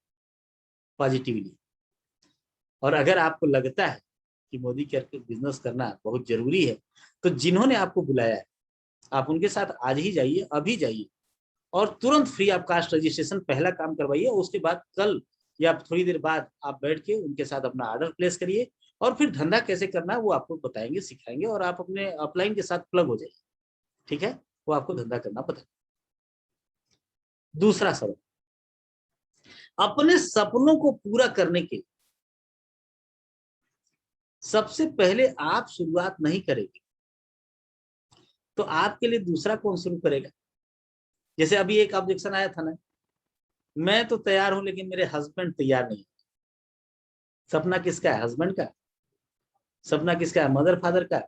पॉजिटिवली। और अगर आपको लगता है कि मोदी केयर के बिजनेस करना बहुत जरूरी है, तो जिन्होंने आपको बुलाया है आप उनके साथ आज ही जाइए, अभी जाइए और तुरंत फ्री ऑफ कास्ट रजिस्ट्रेशन पहला काम करवाइए। उसके बाद कल या थोड़ी देर बाद आप बैठ के उनके साथ अपना ऑर्डर प्लेस करिए और फिर धंधा कैसे करना है वो आपको बताएंगे, सिखाएंगे और आप अपने अपलाइन के साथ प्लग हो जाइए, ठीक है। वो आपको धंधा करना पता। दूसरा सवाल, अपने सपनों को पूरा करने के सबसे पहले आप शुरुआत नहीं करेंगे तो आपके लिए दूसरा कौन शुरू करेगा? जैसे अभी एक ऑब्जेक्शन आया था ना, मैं तो तैयार हूं लेकिन मेरे हस्बैंड तैयार नहीं। सपना किसका है? हस्बैंड का। सपना किसका है? मदर फादर का।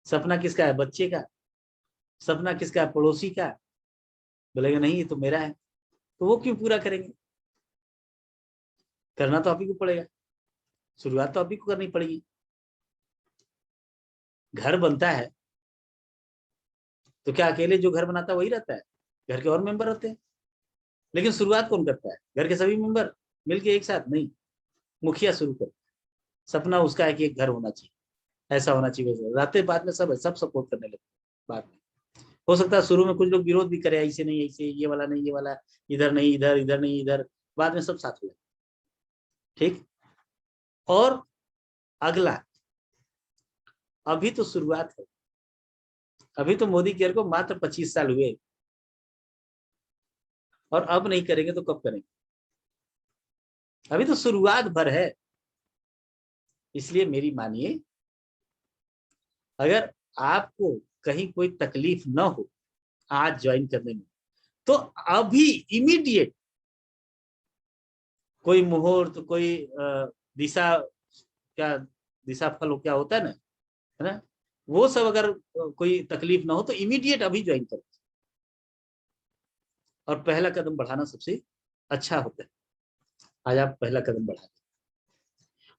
सपना किसका है? बच्चे का। सपना किसका है? पड़ोसी का। बोलेगा नहीं ये तो मेरा है। तो वो क्यों पूरा करेंगे? करना तो आप ही को पड़ेगा, शुरुआत तो आप ही को करनी पड़ेगी। घर बनता है तो क्या अकेले जो घर बनाता है वही रहता है? घर के और मेंबर रहते हैं, लेकिन शुरुआत कौन करता है? घर के सभी मेंबर मिलके एक साथ नहीं, मुखिया शुरू करता है। सपना उसका है कि एक घर होना चाहिए, ऐसा होना चाहिए, वैसा रहते, बाद में सब सपोर्ट करने लगते हैं। बाद में हो सकता है शुरू में कुछ लोग विरोध भी करे, ऐसे नहीं ऐसे, ये वाला नहीं ये वाला, इधर नहीं इधर, इधर नहीं इधर, बाद में सब साथ हो जाए, ठीक। और अगला, अभी तो शुरुआत है, अभी तो मोदी केयर को मात्र 25 साल हुए और अब नहीं करेंगे तो कब करेंगे? अभी तो शुरुआत भर है। इसलिए मेरी मानिए, अगर आपको कहीं कोई तकलीफ न हो आज ज्वाइन करने में, तो अभी इमीडिएट कोई मुहूर्त, कोई दिशा, क्या दिशा फल क्या होता है ना, वो सब अगर कोई तकलीफ ना हो तो इमीडिएट अभी ज्वाइन करो। और पहला कदम बढ़ाना सबसे अच्छा होता है। आज आप पहला कदम बढ़ा दें।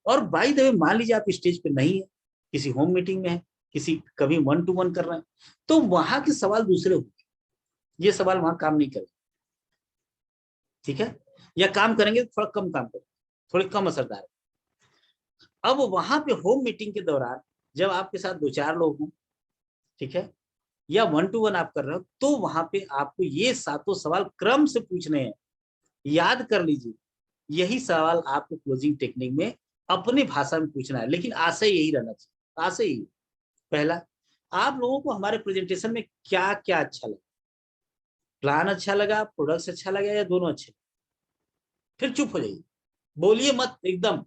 और बाई द वे, मान लीजिए आप स्टेज पे नहीं है, किसी होम मीटिंग में है, किसी कभी 1-to-1 कर रहे हैं, तो वहां के सवाल दूसरे होंगे, ये सवाल वहां काम नहीं करेंगे, ठीक है। या काम करेंगे थोड़ा कम काम करेंगे, थोड़े कम असरदार है। अब वहां पे होम मीटिंग के दौरान जब आपके साथ 2-4 लोग हों, ठीक है, या 1-to-1 आप कर रहे हो, तो वहां पे आपको ये 7 सवाल क्रम से पूछने हैं। याद कर लीजिए, यही सवाल आपको क्लोजिंग टेक्निक में अपनी भाषा में पूछना है, लेकिन आशय यही रहना चाहिए। आशय यही, पहला, आप लोगों को हमारे प्रेजेंटेशन में क्या क्या अच्छा लगा? प्लान अच्छा लगा, प्रोडक्ट्स अच्छा लगा, या दोनों अच्छे? फिर चुप हो जाइए, बोलिए मत एकदम।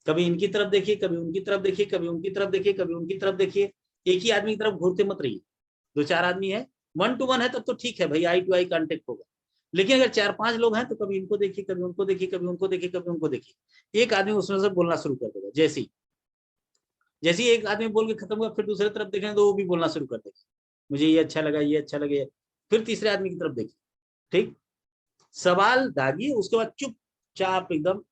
कभी इनकी तरफ देखिए, कभी उनकी तरफ देखिए, कभी उनकी तरफ देखिए, कभी उनकी तरफ देखिए। एक ही आदमी की तरफ घूरते मत रहिए। 2-4 आदमी है, 1-to-1 है, तब तो ठीक है भाई, आई टू आई कांटेक्ट होगा। लेकिन अगर 4-5 लोग हैं तो कभी इनको देखिए, कभी उनको देखिए, कभी उनको देखिए, कभी उनको देखिए। एक आदमी उसमें से बोलना शुरू कर देगा जैसे ही, जैसे ही एक आदमी बोल के खत्म हुआ, फिर दूसरे तरफ देखेंगे तो वो भी बोलना शुरू कर देगा, मुझे ये अच्छा लगा, ये अच्छा लगे, फिर तीसरे आदमी की तरफ देखिए। ठीक, सवाल दागिए, उसके बाद चुपचाप एकदम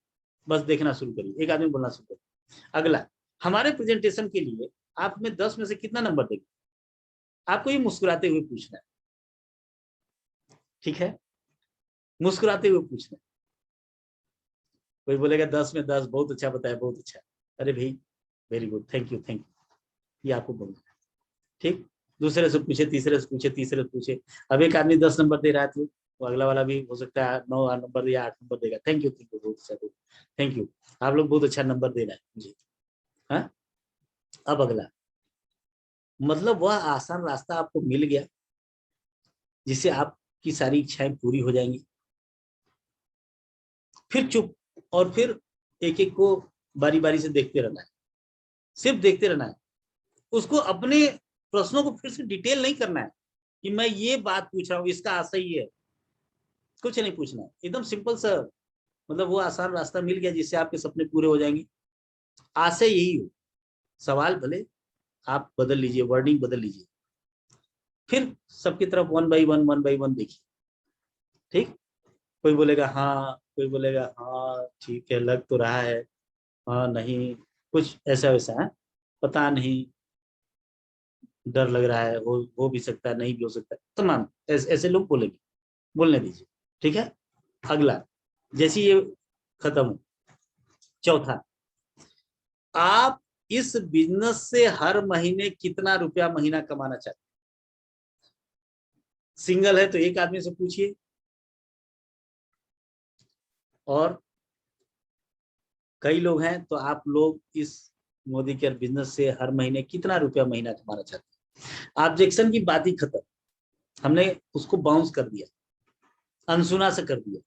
बस देखना शुरू करिए, एक आदमी बोलना शुरू करिए। अगला, हमारे प्रेजेंटेशन के लिए आप हमें 10 में से कितना नंबर देंगे? आपको ये मुस्कुराते हुए पूछना है, ठीक है, मुस्कुराते हुए पूछना है। कोई बोलेगा 10 में 10, बहुत अच्छा बताया, बहुत अच्छा, अरे भाई very good, thank you thank you, ये आपको बोलना है। ठीक, दूसरे से पूछे, तीसरे से पूछे, तीसरे से पूछे। अब एक आदमी 10 नंबर दे रहा है तो अगला वाला भी हो सकता है 9 नंबर या 8 नंबर देगा, थैंक यू बहुत अच्छा, थैंक यू, आप लोग बहुत अच्छा नंबर दे रहे हैं मुझे। हाँ, अब अगला, मतलब वह आसान रास्ता आपको मिल गया जिससे आपकी सारी इच्छाएं पूरी हो जाएंगी। फिर चुप, और फिर एक एक को बारी बारी से देखते रहना है, सिर्फ देखते रहना है। उसको अपने प्रश्नों को फिर से डिटेल नहीं करना है कि मैं ये बात पूछ रहा हूँ, इसका आशय ये है, कुछ नहीं पूछना है, एकदम सिंपल सा, मतलब वो आसान रास्ता मिल गया जिससे आपके सपने पूरे हो जाएंगे। आशय यही हो, सवाल भले आप बदल लीजिए, वर्डिंग बदल लीजिए, फिर सबकी तरफ वन बाई वन देखिए। ठीक, कोई बोलेगा हाँ, कोई बोलेगा हाँ ठीक है, लग तो रहा है, हाँ नहीं, कुछ ऐसा वैसा है, पता नहीं, डर लग रहा है, हो भी सकता है, नहीं भी हो सकता है, तमाम ऐसे लोग बोलेंगे, बोलने दीजिए। ठीक है, अगला, जैसे ये खत्म हो, चौथा, आप इस बिजनेस से हर महीने कितना रुपया महीना कमाना चाहते हैं? सिंगल है तो एक आदमी से पूछिए, और कई लोग हैं तो आप लोग इस मोदी केयर बिजनेस से हर महीने कितना रुपया महीना कमाना चाहते हैं? ऑब्जेक्शन की बात ही खत्म, हमने उसको बाउंस कर दिया, अनसुना से कर दिया।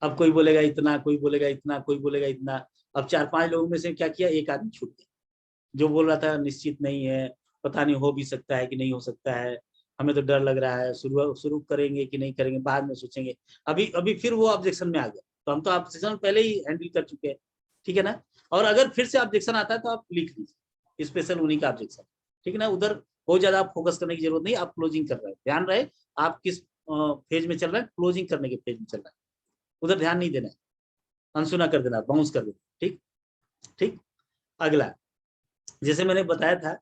अब कोई बोलेगा इतना, कोई बोलेगा इतना, कोई बोलेगा इतना। अब 4-5 लोगों में से क्या किया, एक आदमी छूट गया, जो बोल रहा था निश्चित नहीं है, पता नहीं हो भी सकता है कि नहीं हो सकता है, हमें तो डर लग रहा है, शुरू शुरू करेंगे कि नहीं करेंगे, बाद में सोचेंगे। अभी अभी फिर वो ऑब्जेक्शन में आ गया, तो हम तो ऑब्जेक्शन पहले ही हैंडल कर चुके हैं, ठीक है ना। और अगर फिर से ऑब्जेक्शन आता है तो आप लिख लीजिए, स्पेशल उन्हीं का ऑब्जेक्शन, ठीक है ना। उधर बहुत ज्यादा आप फोकस करने की जरूरत नहीं, आप क्लोजिंग कर रहे हैं, ध्यान रहे आप किस फेज में चल रहे हैं, क्लोजिंग करने के फेज में चल रहा है, उधर ध्यान नहीं देना है, अनसुना कर देना, बाउंस कर देना। ठीक, ठीक, अगला, जैसे मैंने बताया था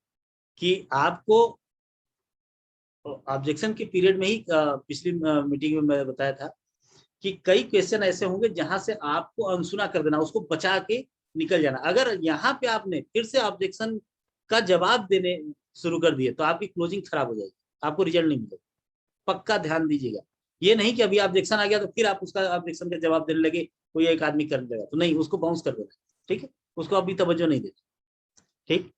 कि आपको ऑब्जेक्शन के पीरियड में ही पिछली मीटिंग में मैं बताया था कि कई क्वेश्चन ऐसे होंगे जहां से आपको अनसुना कर देना, उसको बचा के निकल जाना। अगर यहाँ पे आपने फिर से ऑब्जेक्शन का जवाब देने शुरू कर दिए तो आपकी क्लोजिंग खराब हो जाएगी, आपको रिजल्ट नहीं मिलेगा, पक्का ध्यान दीजिएगा। ये नहीं कि अभी ऑब्जेक्शन आ गया तो फिर आप उसका ऑब्जेक्शन का जवाब देने लगे, कोई एक आदमी कर देगा तो नहीं, उसको बाउंस कर देना, ठीक है, उसको अभी तवज्जो नहीं देना। ठीक,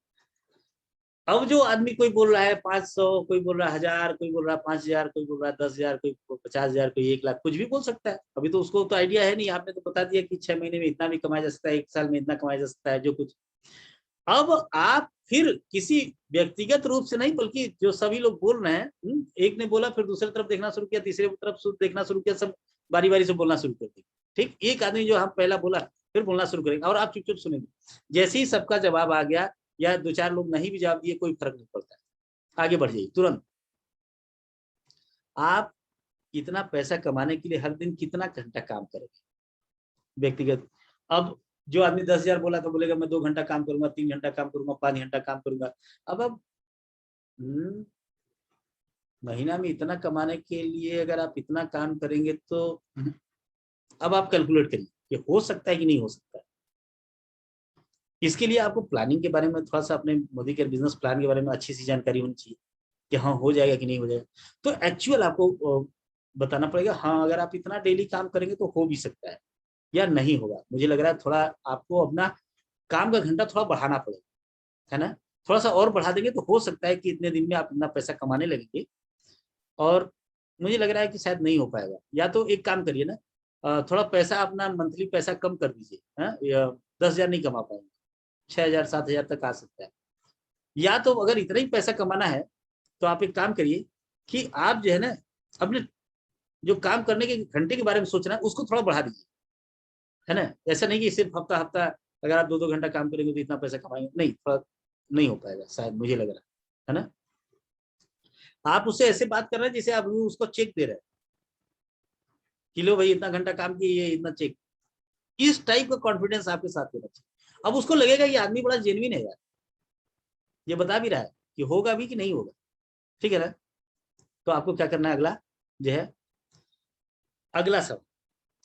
अब जो आदमी कोई बोल रहा है 500, कोई बोल रहा है 1000, कोई बोल रहा है 5000, कोई बोल रहा है 10,000, कोई 50,000, कोई 1 लाख, कुछ भी बोल सकता है। अभी तो उसको तो आइडिया है नहीं, आपने तो बता दिया कि 6 महीने में इतना भी कमाया जा सकता है, 1 साल में इतना कमाया जा सकता है, जो कुछ। अब आप फिर किसी व्यक्तिगत रूप से नहीं, बल्कि जो सभी लोग बोल रहे हैं, एक ने बोला फिर दूसरी तरफ देखना शुरू किया, तीसरी तरफ देखना शुरू किया, सब बारी बारी से बोलना शुरू कर दिया। ठीक, एक आदमी जो हम पहला बोला फिर बोलना शुरू करेंगे, और आप चुप-चुप सुनेंगे। जैसे ही सबका जवाब आ गया या 2-4 लोग नहीं भी जवाब दिए, कोई फर्क नहीं पड़ता है, आगे बढ़ जाइए तुरंत। आप इतना पैसा कमाने के लिए हर दिन कितना घंटा काम करेंगे व्यक्तिगत? अब जो आदमी 10,000 बोला तो बोलेगा मैं 2 घंटा काम करूंगा, 3 घंटा काम करूंगा, 5 घंटा काम करूंगा। अब हम्म, महीना में इतना कमाने के लिए अगर आप इतना काम करेंगे तो अब आप कैलकुलेट करिए कि हो सकता है कि नहीं हो सकता है। इसके लिए आपको प्लानिंग के बारे में थोड़ा सा, अपने मोदी के बिजनेस प्लान के बारे में अच्छी सी जानकारी होनी चाहिए कि हाँ हो जाएगा कि नहीं हो जाएगा। तो एक्चुअल आपको बताना पड़ेगा, हाँ अगर आप इतना डेली काम करेंगे तो हो भी सकता है या नहीं होगा। मुझे लग रहा है थोड़ा आपको अपना काम का घंटा थोड़ा बढ़ाना पड़ेगा, है ना। थोड़ा सा और बढ़ा देंगे तो हो सकता है कि इतने दिन में आप इतना पैसा कमाने लगेंगे। और मुझे लग रहा है कि शायद नहीं हो पाएगा, या तो एक काम करिए ना, थोड़ा पैसा अपना मंथली पैसा कम कर दीजिए, 10,000 नहीं कमा पाएंगे, 6,000 7,000 तक आ सकता है। या तो अगर इतना ही पैसा कमाना है तो आप एक काम करिए कि आप जो है ना, अपने जो काम करने के घंटे के बारे में सोचना है उसको थोड़ा बढ़ा दीजिए, है ना। ऐसा नहीं कि सिर्फ हफ्ता हफ्ता अगर आप 2-2 घंटा काम करेंगे तो इतना पैसा कमाएंगे नहीं, थोड़ा नहीं हो पाएगा शायद, मुझे लग रहा है ना। आप उससे ऐसे बात कर रहे हैं जैसे आप उसको चेक दे रहे हैं कि लो भाई इतना घंटा काम किए, ये इतना चेक। इस टाइप का कॉन्फिडेंस आपके साथ होना चाहिए। अब उसको लगेगा ये आदमी बड़ा जेन्युइन है यार, ये बता भी रहा है कि होगा भी कि नहीं होगा, ठीक है ना। तो आपको क्या करना है, अगला जो है, अगला सब,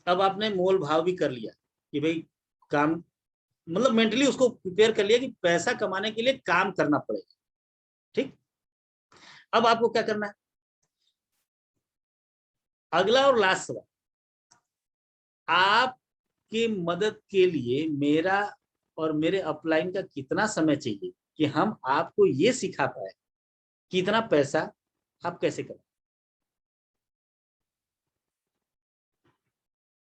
अब आपने मोल भाव भी कर लिया कि भाई काम, मतलब मेंटली उसको प्रिपेयर कर लिया कि पैसा कमाने के लिए काम करना पड़ेगा, ठीक। अब आपको क्या करना है, अगला और लास्ट सवाल, आपकी मदद के लिए मेरा और मेरे अपलाइन का कितना समय चाहिए कि हम आपको ये सिखा पाए कि इतना पैसा आप कैसे करें।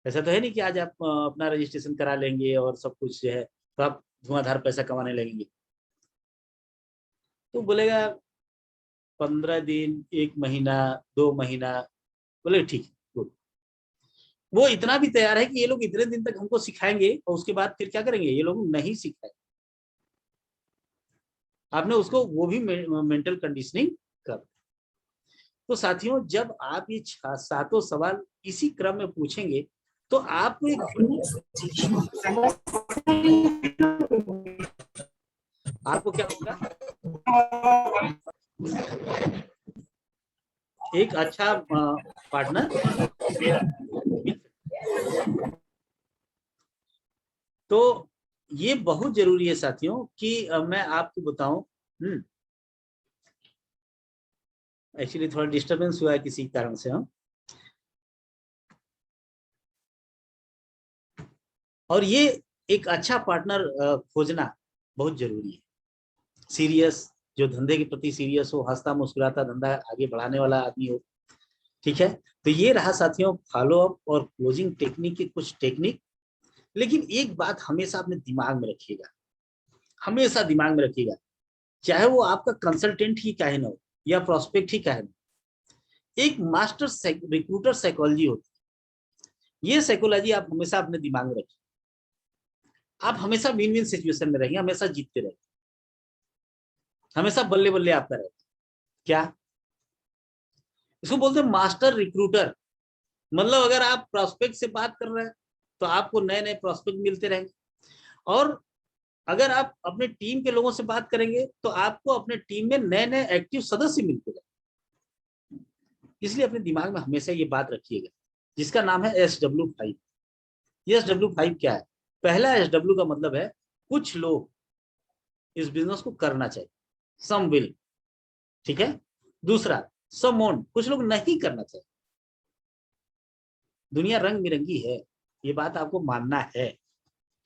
ऐसा तो है नहीं कि आज आप अपना रजिस्ट्रेशन करा लेंगे और सब कुछ जो है तो आप धुआंधार पैसा कमाने लगेंगे। तो बोलेगा 15 दिन, 1 महीना, 2 महीना, बोले ठीक है गुड। वो इतना भी तैयार है कि ये लोग इतने दिन तक हमको सिखाएंगे और उसके बाद फिर क्या करेंगे, ये लोग नहीं सिखाए। आपने उसको वो भी मेंटल कंडीशनिंग कर। तो साथियों, जब आप ये 7 सवाल इसी क्रम में पूछेंगे तो आपको आपको क्या होगा, एक अच्छा पार्टनर। तो ये बहुत जरूरी है साथियों कि मैं आपको बताऊं, एक्चुअली थोड़ा डिस्टरबेंस हुआ है किसी कारण से हम, और ये एक अच्छा पार्टनर खोजना बहुत जरूरी है। सीरियस, जो धंधे के प्रति सीरियस हो, हंसता मुस्कुराता धंधा आगे बढ़ाने वाला आदमी हो, ठीक है। तो ये रहा साथियों फॉलो अप और क्लोजिंग टेक्निक के कुछ टेक्निक। लेकिन एक बात हमेशा अपने दिमाग में रखिएगा, हमेशा दिमाग में रखिएगा, चाहे वो आपका कंसल्टेंट ही काहे ना हो या प्रोस्पेक्ट ही काहे ना हो, एक मास्टर रिक्रूटर साइकोलॉजी होती है। ये साइकोलॉजी आप हमेशा अपने दिमाग में रखिए। आप हमेशा विन विन सिचुएशन में रहिए, हमेशा जीतते रहिए, हमेशा बल्ले बल्ले आपका रहे। क्या इसको बोलते हैं, मास्टर रिक्रूटर। मतलब अगर आप प्रोस्पेक्ट से बात कर रहे हैं तो आपको नए नए प्रोस्पेक्ट मिलते रहेंगे, और अगर आप अपने टीम के लोगों से बात करेंगे तो आपको अपने टीम में नए नए एक्टिव सदस्य मिलते रहेंगे। इसलिए अपने दिमाग में हमेशा ये बात रखिएगा, जिसका नाम है SW5। ये SW5 क्या है? पहला SW का मतलब है कुछ लोग इस बिजनेस को करना चाहिए, सम विल, ठीक है। दूसरा सम वोंट, कुछ लोग नहीं करना चाहिए। दुनिया रंग बिरंगी है, ये बात आपको मानना है,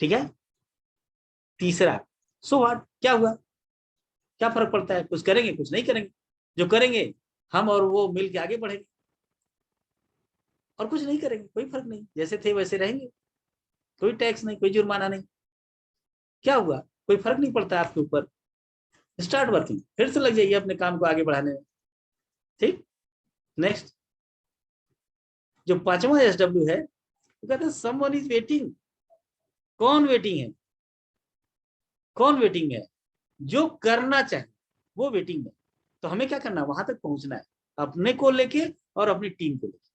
ठीक है। तीसरा सो व्हाट, क्या हुआ, क्या फर्क पड़ता है, कुछ करेंगे कुछ नहीं करेंगे, जो करेंगे हम और वो मिल के आगे बढ़ेंगे, और कुछ नहीं करेंगे कोई फर्क नहीं, जैसे थे वैसे रहेंगे, कोई टैक्स नहीं, कोई जुर्माना नहीं, क्या हुआ, कोई फर्क नहीं पड़ता आपके ऊपर। स्टार्ट वर्किंग, फिर से लग जाइए अपने काम को आगे बढ़ाने में, ठीक। नेक्स्ट, जो 5वां SW है वो कहते हैं समवन इज वेटिंग। कौन वेटिंग है, कौन वेटिंग है, जो करना चाहे वो वेटिंग में। तो हमें क्या करना है, वहां तक पहुंचना है, अपने को लेके और अपनी टीम को लेके।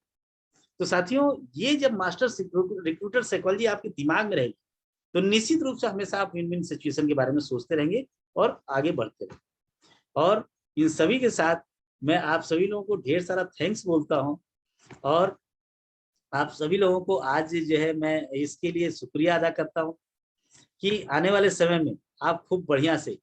तो साथियों, ये जब मास्टर रिक्रूटर साइकोलॉजी आपके दिमाग में रहेगी तो निश्चित रूप से हमेशा आप विन विन सिचुएशन के बारे में सोचते रहेंगे और आगे बढ़ते रहेंगे। और इन सभी के साथ मैं आप सभी लोगों को ढेर सारा थैंक्स बोलता हूं, और आप सभी लोगों को आज जो है मैं इसके लिए शुक्रिया अदा करता हूं कि आने वाले समय में आप खूब बढ़िया से